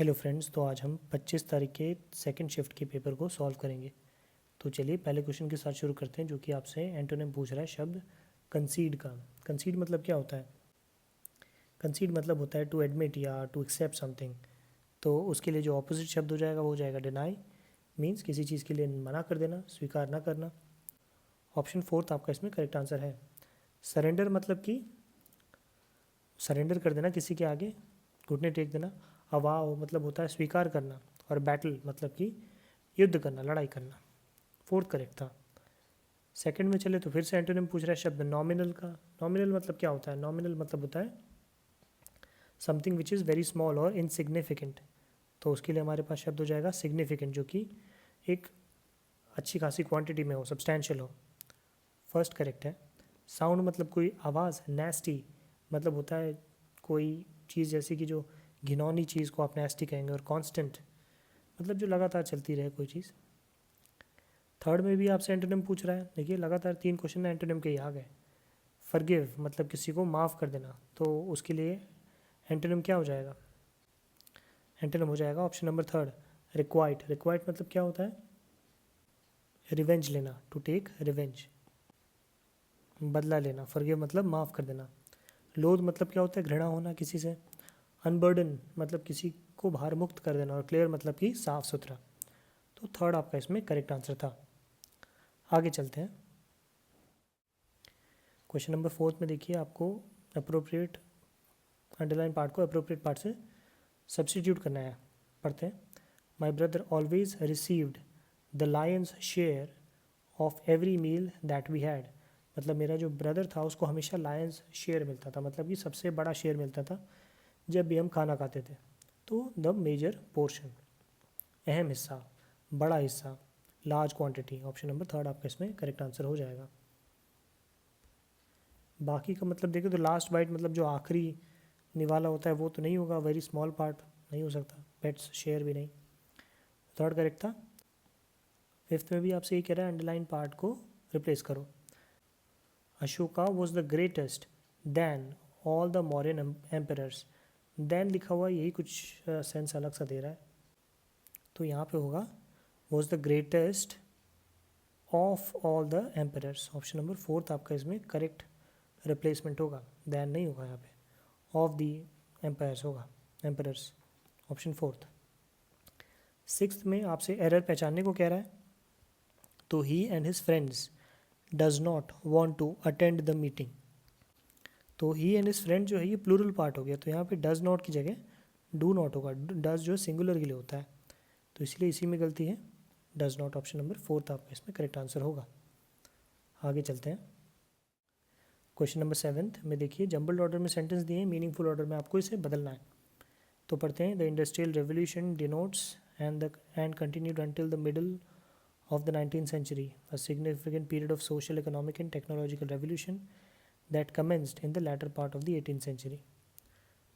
Hello friends, तो आज हम 25 तारीख के सेकंड शिफ्ट के पेपर को सॉल्व करेंगे। तो चलिए पहले क्वेश्चन के साथ शुरू करते हैं, जो कि आपसे एंटोनिम पूछ रहा है शब्द कंसीड का। कंसीड मतलब क्या होता है? कंसीड मतलब होता है टू एडमिट या टू एक्सेप्ट समथिंग। तो उसके लिए जो ऑपोजिट शब्द हो जाएगा वो हो जाएगा डिनाई। मीन्स किसी चीज़ के लिए मना कर देना, स्वीकार ना करना। ऑप्शन फोर्थ आपका इसमें करेक्ट आंसर है। सरेंडर मतलब कि सरेंडर कर देना किसी के आगे, घुटने टेक देना। अवाव मतलब होता है स्वीकार करना। और बैटल मतलब कि युद्ध करना, लड़ाई करना। फोर्थ करेक्ट था। सेकंड में चले तो फिर से एंटोनिम पूछ रहा है शब्द नॉमिनल का। नॉमिनल मतलब क्या होता है? नॉमिनल मतलब होता है something which is very small और इनसिग्निफिकेंट। तो उसके लिए हमारे पास शब्द हो जाएगा सिग्निफिकेंट, जो कि एक अच्छी खासी क्वांटिटी में हो, सब्सटैंशियल हो। फर्स्ट करेक्ट है। साउंड मतलब कोई आवाज़। नेस्टी मतलब होता है कोई चीज़ जैसे कि जो घिनौनी चीज़ को आप नेस्टी कहेंगे। और कांस्टेंट मतलब जो लगातार चलती रहे कोई चीज़। थर्ड में भी आपसे एंटोनिम पूछ रहा है। देखिए लगातार 3 क्वेश्चन एंटोनिम के ही आ गए। फॉरगिव मतलब किसी को माफ़ कर देना। तो उसके लिए एंटोनिम क्या हो जाएगा? एंटोनिम हो जाएगा ऑप्शन नंबर थर्ड रिक्वाइट। रिक्वाइट मतलब क्या होता है? रिवेंज लेना, टू टेक रिवेंज, बदला लेना। फॉरगिव मतलब माफ़ कर देना। लोध मतलब क्या होता है? घृणा होना किसी से। अनबर्डन मतलब किसी को भार मुक्त कर देना। और क्लियर मतलब कि साफ सुथरा। तो थर्ड आपका इसमें करेक्ट आंसर था। आगे चलते हैं। क्वेश्चन नंबर फोर्थ में देखिए आपको अप्रोप्रिएट अंडरलाइन पार्ट को अप्रोप्रिएट पार्ट से सब्सटीट्यूट करना है। पढ़ते हैं। My brother always received the lion's share of every meal that we had. मतलब मेरा जो ब्रदर था उसको हमेशा लायंस शेयर मिलता था, मतलब कि सबसे बड़ा शेयर मिलता था जब भी हम खाना खाते थे। तो द मेजर पोर्शन, अहम हिस्सा, बड़ा हिस्सा, large quantity. Option number third आपका इसमें करेक्ट आंसर हो जाएगा। बाकी का मतलब देखें तो लास्ट बाइट मतलब जो आखिरी निवाला होता है वो तो नहीं होगा। वेरी स्मॉल पार्ट नहीं हो सकता। पेट्स शेयर भी नहीं। थर्ड करेक्ट था। फिफ्थ में भी आपसे ये कह रहा है अंडरलाइन पार्ट को रिप्लेस करो। Ashoka was the greatest than all the Mauryan emperors. Then लिखा हुआ यही कुछ सेंस अलग सा दे रहा है। तो यहाँ पे होगा was the greatest of all the emperors. Option number fourth आपका इसमें करेक्ट रिप्लेसमेंट होगा। देन नहीं होगा यहाँ पे, ऑफ द एम्पायर्स होगा, एम्परर्स। Option fourth. सिक्स्थ में आपसे एरर पहचानने को कह रहा है। तो he and his friends does not want to attend the meeting. तो ही एंड हिज फ्रेंड जो है ये प्लूरल पार्ट हो गया, तो यहाँ पे डज नॉट की जगह डू नॉट होगा। डज जो है सिंगुलर के लिए होता है, तो इसलिए इसी में गलती है। Does not option number fourth आपका इसमें करेक्ट आंसर होगा। आगे चलते हैं। क्वेश्चन नंबर सेवन्थ में देखिए जंबल्ड ऑर्डर में सेंटेंस दिए हैं, मीनिंगफुल ऑर्डर में आपको इसे बदलना है। तो पढ़ते हैं। The industrial revolution denotes and continued until the middle of the 19th century, a significant period of social, economic, and technological revolution that commenced in the latter part of the 18th century.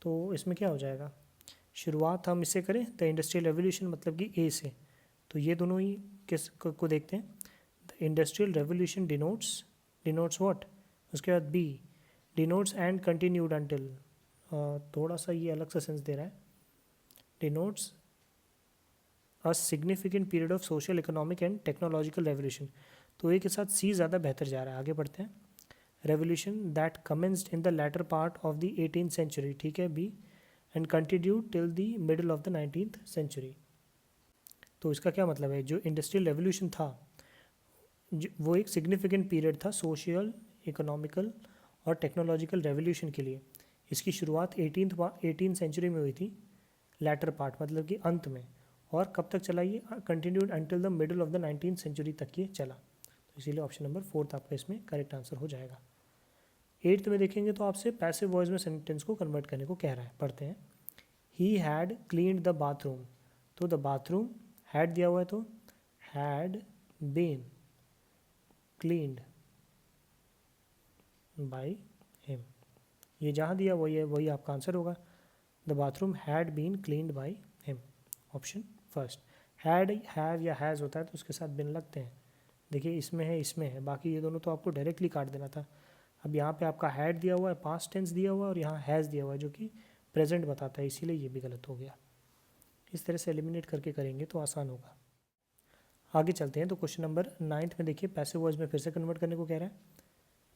तो इसमें क्या हो जाएगा? शुरुआत हम इससे करें the industrial revolution मतलब कि ए से, तो ये दोनों ही किस को देखते हैं। The industrial revolution denotes what, उसके बाद B denotes and continued until. थोड़ा सा ये अलग सा सेंस दे रहा है। Denotes a significant period of social, economic and technological revolution. तो एक के साथ सी ज़्यादा बेहतर जा रहा है। आगे बढ़ते हैं। Revolution that commenced in the latter part of the 18th century, ठीक है B, and continued till the middle of the 19th century. तो इसका क्या मतलब है? जो इंडस्ट्रियल रेवोल्यूशन था वो एक सिग्निफिकेंट पीरियड था सोशल, इकोनॉमिकल और टेक्नोलॉजिकल रेवोल्यूशन के लिए। इसकी शुरुआत 18th सेंचुरी में हुई थी, लैटर पार्ट मतलब कि अंत में। और कब तक चला ये? Continued until the middle of the 19th century तक ये चला। तो इसीलिए ऑप्शन नंबर फोर्थ आपका इसमें करेक्ट आंसर हो जाएगा। एट्थ में देखेंगे तो आपसे पैसिव वॉइस में सेंटेंस को कन्वर्ट करने को कह रहा है। पढ़ते हैं। He had cleaned the bathroom. तो द बाथरूम हैड दिया हुआ है, तो had been cleaned by him. ये जहाँ दिया वही है, वही आपका आंसर होगा। The bathroom had been cleaned by him. Option first. Had, have या हैज़ होता है तो उसके साथ बिन लगते हैं। देखिए इसमें है, इसमें है, बाकी ये दोनों तो आपको डायरेक्टली काट देना था। अब यहाँ पे आपका हैड दिया हुआ है, पास्ट टेंस दिया हुआ है, और यहाँ हैज़ दिया हुआ है जो कि प्रेजेंट बताता है, इसीलिए ये भी गलत हो गया। इस तरह से एलिमिनेट करके करेंगे तो आसान होगा। आगे चलते हैं। तो क्वेश्चन नंबर 9 में देखिए पैसिव वॉइस में फिर से कन्वर्ट करने को कह रहा है।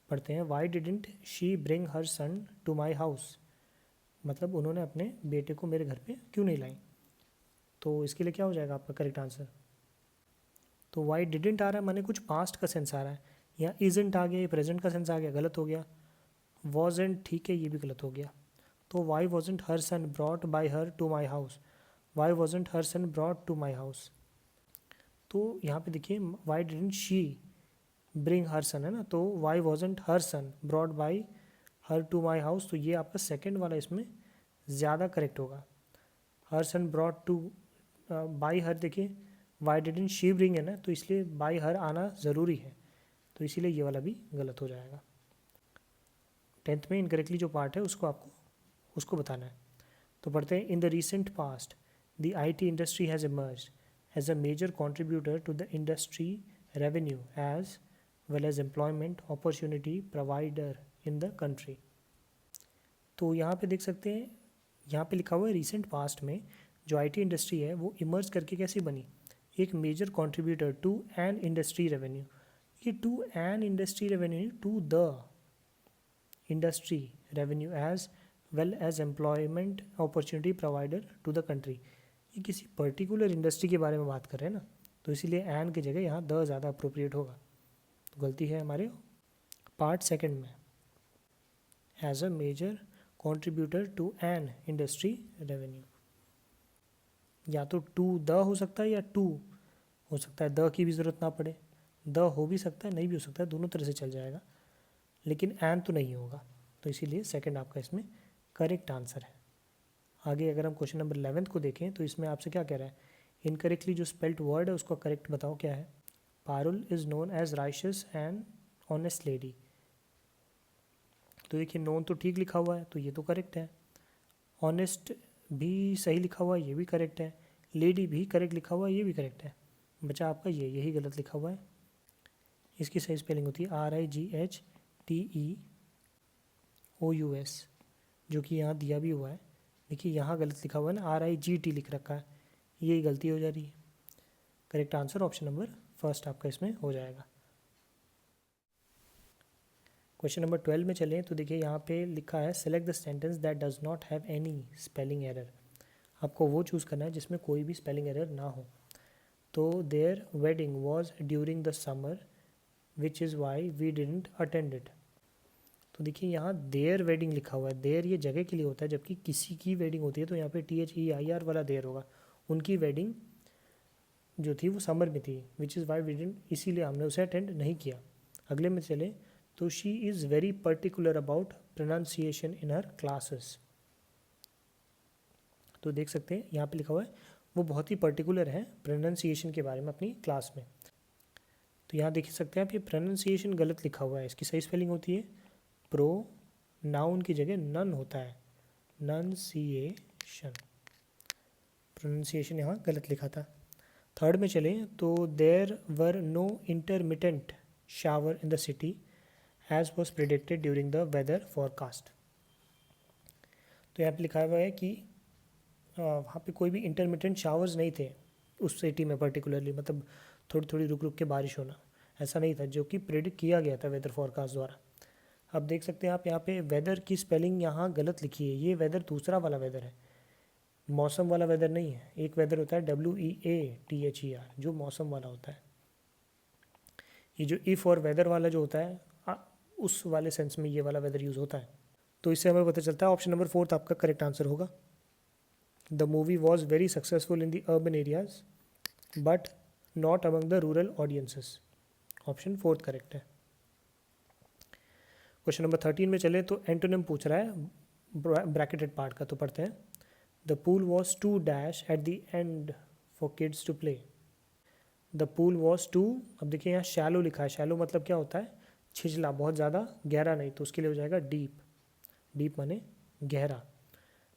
पढ़ते हैं। Why didn't she bring her son to my house, मतलब उन्होंने अपने बेटे को मेरे घर पे क्यों नहीं लाई। तो इसके लिए क्या हो जाएगा आपका करेक्ट आंसर। तो वाई डिडेंट आ रहा है माने कुछ पास्ट का सेंस आ रहा है, या इजेंट आ गया, ये प्रेजेंट का सेंस आ गया, गलत हो गया। वॉजेंट ठीक है, ये भी गलत हो गया। तो why wasn't her son brought by her to my house, why wasn't her son brought to my house. तो यहाँ पे देखिए why didn't she bring her son है ना, तो why wasn't her son brought by her to my house, तो ये आपका सेकेंड वाला इसमें ज़्यादा करेक्ट होगा। Her son brought to by her, देखिए वाई डिडेंट शी ब्रिंग है ना, तो इसलिए बाई हर आना ज़रूरी है, तो इसीलिए ये वाला भी गलत हो जाएगा। 10th में इनकरेक्टली जो पार्ट है उसको आपको उसको बताना है। तो पढ़ते हैं। In the recent past the IT industry has emerged as a major contributor to the industry revenue as well as employment opportunity provider in the country। तो यहाँ पे देख सकते हैं, यहाँ पे लिखा हुआ है रिसेंट पास्ट में जो IT इंडस्ट्री है वो इमर्ज करके कैसे बनी, एक major contributor to an industry revenue. ये to an industry revenue, to the industry revenue as well as employment opportunity provider to the country, ये किसी पर्टिकुलर इंडस्ट्री के बारे में बात कर रहे हैं ना, तो इसीलिए एन की जगह यहाँ द ज़्यादा अप्रोप्रिएट होगा। तो गलती है हमारे पार्ट सेकंड में, as a major contributor to an industry revenue. या तो टू द हो सकता है या टू हो सकता है, द की भी ज़रूरत ना पड़े, द हो भी सकता है नहीं भी हो सकता है, दोनों तरह से चल जाएगा, लेकिन एन तो नहीं होगा, तो इसीलिए सेकंड आपका इसमें करेक्ट आंसर है। आगे अगर हम क्वेश्चन नंबर 11 को देखें तो इसमें आपसे क्या कह रहा है, इनकरेक्टली जो स्पेल्ट वर्ड है उसको करेक्ट बताओ क्या है। Parul is known as righteous and honest lady, तो देखिए नोन तो ठीक लिखा हुआ है तो ये तो करेक्ट है, ऑनेस्ट भी सही लिखा हुआ है ये भी करेक्ट है, लेडी भी करेक्ट लिखा हुआ है ये भी करेक्ट है, बचा आपका ये, यही गलत लिखा हुआ है। इसकी सही स्पेलिंग होती है RIGHTEOUS, जो कि यहाँ दिया भी हुआ है। देखिए यहाँ गलत लिखा हुआ है ना, RIGT लिख रखा है, यही गलती हो जा रही है। Correct answer option number first आपका इसमें हो जाएगा। क्वेश्चन नंबर 12 में चलें तो देखिए यहाँ पे लिखा है select the sentence that does not have any spelling error. आपको वो चूज़ करना है जिसमें कोई भी स्पेलिंग एरर ना हो। तो their wedding was during the summer which is why we didn't attend it. तो देखिए यहाँ देयर वेडिंग लिखा हुआ है, देयर ये जगह के लिए होता है, जबकि किसी की वेडिंग होती है तो यहाँ पे THEIR वाला देयर होगा। उनकी वेडिंग जो थी वो समर में थी, which is why we didn't, इसीलिए हमने उसे अटेंड नहीं किया। अगले में चले तो she is very particular about pronunciation in her classes. तो देख सकते हैं यहाँ पे लिखा हुआ है वो बहुत ही पर्टिकुलर है प्रोनाउंसिएशन के बारे में अपनी क्लास में। तो यहाँ देख सकते हैं आप ये प्रोनाउंसिएशन गलत लिखा हुआ है, इसकी सही स्पेलिंग होती है प्रो, नाउन की जगह नन होता है, नंसिएशन, प्रोनाउंसिएशन यहाँ गलत लिखा था। थर्ड में चले तो there were no intermittent shower in the city as was predicted during the weather forecast. तो यहाँ पे लिखा हुआ है कि वहाँ पे कोई भी इंटरमिटेंट शावर्स नहीं थे उस सिटी में पर्टिकुलरली, मतलब थोड़ी थोड़ी रुक रुक के बारिश होना, ऐसा नहीं था जो कि प्रेडिक्ट किया गया था वेदर फॉरकास्ट द्वारा। अब देख सकते हैं आप यहाँ पे वेदर की स्पेलिंग यहाँ गलत लिखी है, ये वेदर दूसरा वाला वेदर है, मौसम वाला वेदर नहीं है। एक वेदर होता है WEATHER जो मौसम वाला होता है, ये जो इफ़ और वेदर वाला जो होता है उस वाले सेंस में ये वाला वेदर यूज़ होता है। तो इससे हमें पता चलता है ऑप्शन नंबर 4 आपका करेक्ट आंसर होगा। The movie was very successful in the urban areas but not among the rural audiences. Option 4 correct है। क्वेश्चन नंबर 13 में चले तो एंटोनिम पूछ रहा है ब्रैकेटेड पार्ट का, तो पढ़ते हैं। The pool was too dash at the end for kids to play. The pool was too, अब देखिए यहाँ शैलो लिखा है, शैलो मतलब क्या होता है, छिछला, बहुत ज़्यादा गहरा नहीं, तो उसके लिए हो जाएगा डीप, डीप माने गहरा।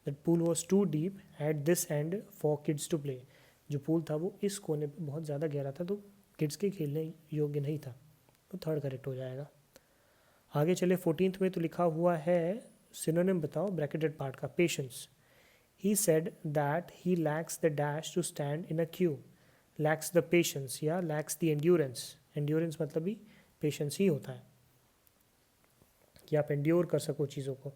That pool was too deep at this end for kids to play, जो पूल था वो इस कोने पे बहुत ज़्यादा गहरा था तो किड्स के खेलने योग्य नहीं था, तो थर्ड करेक्ट हो जाएगा। आगे चले 14th में तो लिखा हुआ है सिनोनिम बताओ ब्रैकेटेड पार्ट का, patience. He said that he lacks the dash to stand in a queue, lacks the patience या लैक्स द एंड्योरेंस, एंड्योरेंस मतलब भी पेशेंस ही होता है कि आप एंड्योर कर सको चीज़ों को।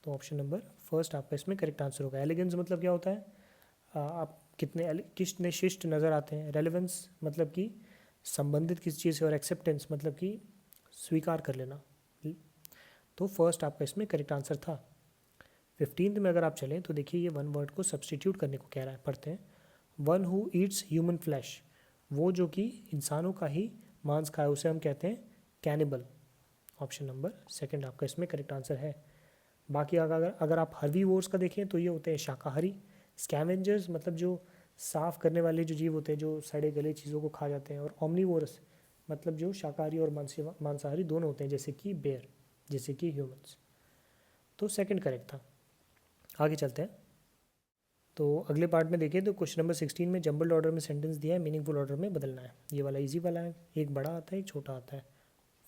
तो ऑप्शन नंबर फर्स्ट आपका इसमें करेक्ट आंसर होगा। एलिगेंस मतलब क्या होता है, आप कितने शिष्ट नज़र आते हैं। रेलेवेंस मतलब कि संबंधित किसी चीज़ से, और एक्सेप्टेंस मतलब कि स्वीकार कर लेना। तो फर्स्ट आपका इसमें करेक्ट आंसर था। 15th में अगर आप चलें तो देखिए ये वन वर्ड को सब्सटीट्यूट करने को कह रहा है, पढ़ते हैं। One who Yeats human flesh, वो जो कि इंसानों का ही मांस खाए उसे हम कहते हैं कैनिबल। ऑप्शन नंबर सेकंड आपका इसमें करेक्ट आंसर है। बाकी अगर आप हर्बीवोर्स का देखें तो ये होते हैं शाकाहारी। स्कैवेंजर्स मतलब जो साफ करने वाले जो जीव होते हैं, जो सड़े गले चीज़ों को खा जाते हैं। और ओमनीवोरस मतलब जो शाकाहारी और मांसाहारी दोनों होते हैं, जैसे कि बेयर, जैसे कि ह्यूमंस। तो सेकंड करेक्ट था। आगे चलते हैं। तो अगले पार्ट में देखें तो क्वेश्चन नंबर 16 में जंबल्ड ऑर्डर में सेंटेंस दिया है, मीनिंगफुल ऑर्डर में बदलना है। ये वाला इजी वाला है, एक बड़ा आता है एक छोटा आता है।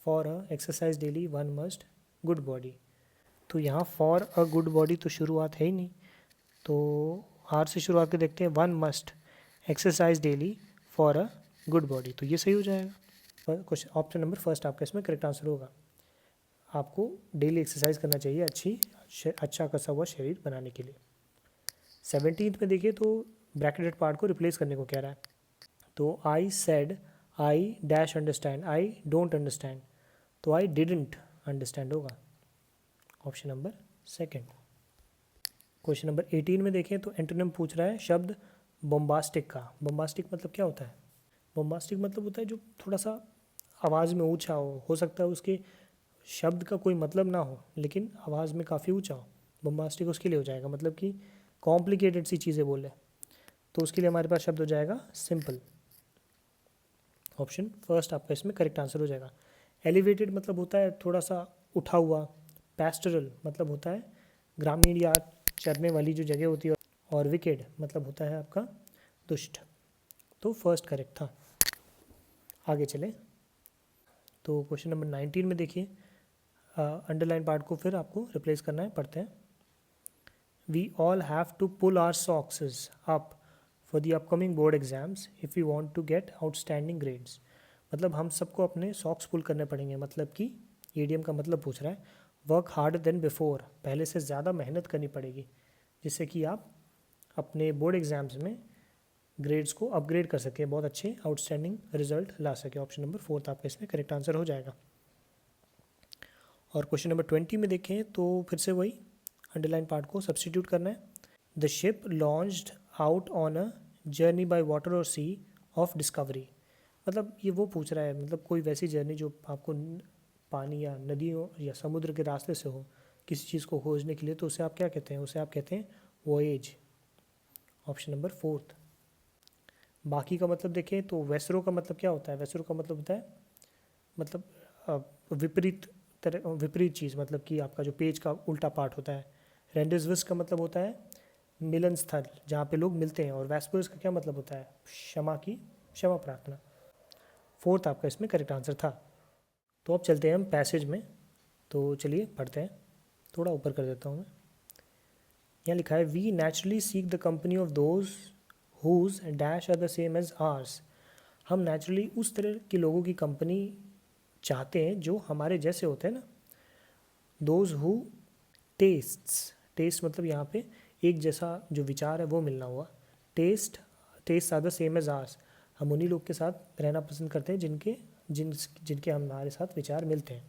For a exercise daily one must good body, तो यहाँ फॉर अ गुड बॉडी तो शुरुआत है ही नहीं, तो आर से शुरुआत के देखते हैं। One must exercise daily for a good body, तो ये सही हो जाएगा। क्वेश्चन ऑप्शन नंबर फर्स्ट आपका इसमें करेक्ट आंसर होगा। आपको डेली एक्सरसाइज करना चाहिए अच्छा कसा हुआ शरीर बनाने के लिए। 17th में देखिए तो ब्रैकेटेड पार्ट को रिप्लेस करने को कह रहा है। तो I said I dash understand, I don't understand, तो आई डिडंट अंडरस्टैंड होगा। Option number second. Question number 18 में देखें तो एंटोनिम पूछ रहा है शब्द बोम्बास्टिक का। बोम्बास्टिक मतलब क्या होता है? बोम्बास्टिक मतलब होता है जो थोड़ा सा आवाज़ में ऊंचा हो सकता है उसके शब्द का कोई मतलब ना हो लेकिन आवाज़ में काफ़ी ऊंचा हो। बोम्बास्टिक उसके लिए हो जाएगा, मतलब कि कॉम्प्लिकेटेड सी चीज़ें बोले, तो उसके लिए हमारे पास शब्द हो जाएगा सिंपल। ऑप्शन फर्स्ट आपका इसमें करेक्ट आंसर हो जाएगा। एलिवेटेड मतलब होता है थोड़ा सा उठा हुआ। पैस्टरल मतलब होता है ग्रामीण या चरने वाली जो जगह होती है। और विकेड मतलब होता है आपका दुष्ट। तो फर्स्ट करेक्ट था। आगे चले तो क्वेश्चन नंबर 19 में देखिए अंडरलाइन पार्ट को फिर आपको रिप्लेस करना है, पढ़ते हैं। We all have to pull our socks up for the upcoming board exams if you want to get outstanding grades, मतलब हम सबको अपने सॉक्स पुल करने पड़ेंगे। मतलब कि ईडीएम का मतलब पूछ रहा है वर्क हार्डर देन बिफोर, पहले से ज़्यादा मेहनत करनी पड़ेगी जिससे कि आप अपने बोर्ड एग्जाम्स में ग्रेड्स को अपग्रेड कर सकें, बहुत अच्छे आउटस्टैंडिंग रिजल्ट ला सके। ऑप्शन नंबर फोर्थ आपका इसमें करेक्ट आंसर हो जाएगा। और क्वेश्चन नंबर 20 में देखें तो फिर से वही अंडरलाइन पार्ट को सब्सटीट्यूट करना है। The ship launched out on a journey by water और सी ऑफ डिस्कवरी, मतलब ये वो पूछ रहा है मतलब कोई वैसी जर्नी जो आपको पानी या नदियों या समुद्र के रास्ते से हो किसी चीज़ को खोजने के लिए, तो उसे आप क्या कहते हैं? उसे आप कहते हैं वॉयेज। Option number fourth. बाकी का मतलब देखें तो वेसरो का मतलब क्या होता है? वेसरो का मतलब होता है मतलब विपरीत चीज़, मतलब कि आपका जो पेज का उल्टा पार्ट होता है। रेंडिसविस का मतलब होता है मिलन स्थल जहाँ पे लोग मिलते हैं। और वेस्पर्स का क्या मतलब होता है? क्षमा प्रार्थना। फोर्थ आपका इसमें करेक्ट आंसर था। तो अब चलते हैं हम पैसेज में, तो चलिए पढ़ते हैं। थोड़ा ऊपर कर देता हूँ मैं। यहाँ लिखा है we naturally seek the company of those whose dash are the same as ours, हम नेचुरली उस तरह के लोगों की कंपनी चाहते हैं जो हमारे जैसे होते हैं ना। दोज हु टेस्ट मतलब यहाँ पे एक जैसा जो विचार है वो मिलना हुआ। Taste are the same as ours, हम उन्हीं लोग के साथ रहना पसंद करते हैं जिनके हमारे साथ विचार मिलते हैं।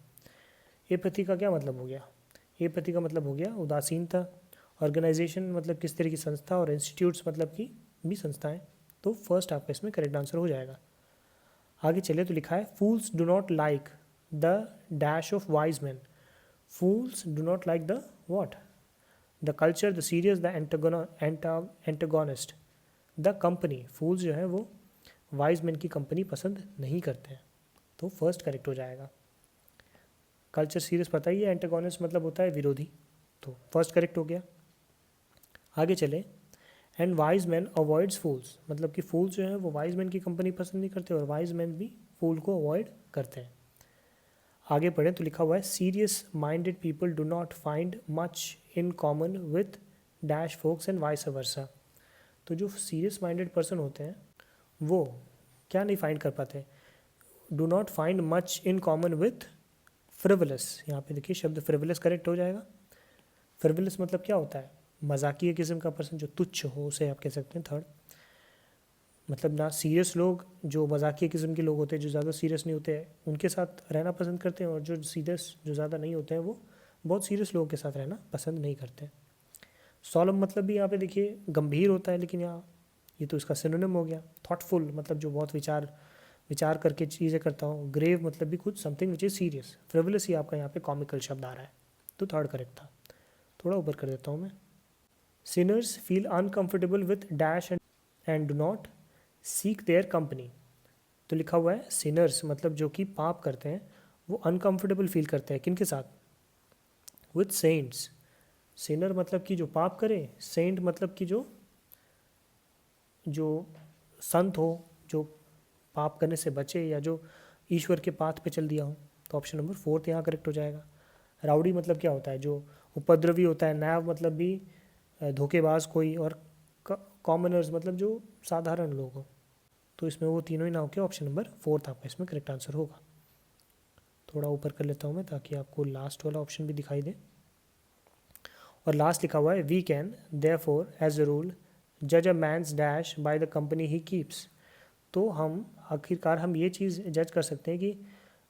एपैथी का क्या मतलब हो गया? एपैथी का मतलब हो गया उदासीनता। ऑर्गेनाइजेशन मतलब किस तरह की संस्था, और इंस्टीट्यूट्स मतलब कि भी संस्थाएं। तो फर्स्ट आपका इसमें करेक्ट आंसर हो जाएगा। आगे चले तो लिखा है fools do not like the dash of wise man, fools do not like the what? The culture, the serious, the antagonist, the company. Fools जो है वो वाइज मैन की कंपनी पसंद नहीं करते हैं। तो फर्स्ट करेक्ट हो जाएगा। कल्चर सीरियस पता ही है, एंटागोनिस्ट मतलब होता है विरोधी, तो फर्स्ट करेक्ट हो गया। आगे चले एंड वाइज मैन अवॉइड्स फूल्स, मतलब कि फूल्स जो है वो वाइज मैन की कंपनी पसंद नहीं करते और वाइज मैन भी फूल को अवॉइड करते हैं। आगे पढ़ें तो लिखा हुआ है serious minded people do not find much in common with dash folks and vice versa. तो जो सीरियस माइंडेड पर्सन होते हैं वो क्या नहीं फाइंड कर पाते, do not find much in common with frivolous. यहाँ पे देखिए शब्द फ्रिवलस करेक्ट हो जाएगा। फ्रिवलस मतलब क्या होता है, मजाकिया किस्म का पर्सन, जो तुच्छ हो उसे आप कह सकते हैं। थर्ड मतलब ना सीरियस लोग, जो मजाकिया किस्म के लोग होते हैं, जो ज़्यादा सीरियस नहीं होते हैं, उनके साथ रहना पसंद करते हैं, और जो सीरियस जो ज़्यादा नहीं होते हैं वो बहुत सीरियस लोगों के साथ रहना पसंद नहीं करते। सॉलम मतलब भी यहाँ पे देखिए गंभीर होता है, लेकिन यहाँ ये तो इसका सिनोनिम हो गया। थॉटफुल मतलब जो बहुत विचार करके चीज़ें करता हूँ। ग्रेव मतलब भी कुछ something which is serious. Frivolous ही आपका यहाँ पे कॉमिकल शब्द आ रहा है, तो थर्ड करेक्ट था। थोड़ा ऊपर कर देता हूँ मैं। Sinners feel uncomfortable with dash and do not seek their company. तो लिखा हुआ है सिनर्स मतलब जो कि पाप करते हैं वो अनकंफर्टेबल फील करते हैं किनके साथ, विथ सेंट्स। सिनर मतलब कि जो पाप करे, सेंट मतलब कि जो संत हो, जो पाप करने से बचे या जो ईश्वर के पाथ पे चल दिया हो। तो ऑप्शन नंबर फोर्थ यहाँ करेक्ट हो जाएगा। राउडी मतलब क्या होता है, जो उपद्रवी होता है। नैव मतलब भी धोखेबाज कोई, और कॉमनर्स मतलब जो साधारण लोग हो। तो इसमें वो तीनों ही ना होके ऑप्शन नंबर फोर्थ आपका इसमें करेक्ट आंसर होगा। थोड़ा ऊपर कर लेता हूँ मैं ताकि आपको लास्ट वाला ऑप्शन भी दिखाई दे। और लास्ट लिखा हुआ है we can therefore as a rule जज a man's dash by the company he keeps. तो हम आखिरकार हम ये चीज़ जज कर सकते हैं कि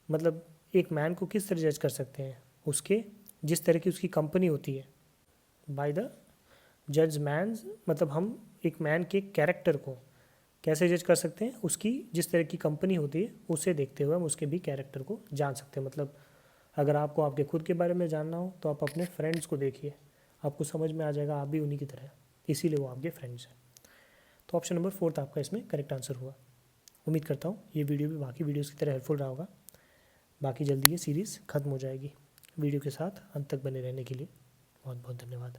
मतलब एक मैन को किस तरह जज कर सकते हैं, उसके जिस तरह की उसकी कंपनी होती है। बाय द जज मैन्स मतलब हम एक मैन के कैरेक्टर को कैसे जज कर सकते हैं, उसकी जिस तरह की कंपनी होती है उसे देखते हुए हम उसके भी कैरेक्टर को जान सकते हैं। मतलब अगर आपको आपके खुद के बारे में जानना हो तो आप अपने फ्रेंड्स को देखिए, आपको समझ में आ जाएगा आप भी उन्हीं की तरह, इसीलिए वो आपके फ्रेंड्स हैं। तो ऑप्शन नंबर फोर्थ आपका इसमें करेक्ट आंसर हुआ। उम्मीद करता हूँ ये वीडियो भी बाकी वीडियोज़ की तरह हेल्पफुल रहा होगा। बाकी जल्दी ये सीरीज़ ख़त्म हो जाएगी। वीडियो के साथ अंत तक बने रहने के लिए बहुत बहुत धन्यवाद।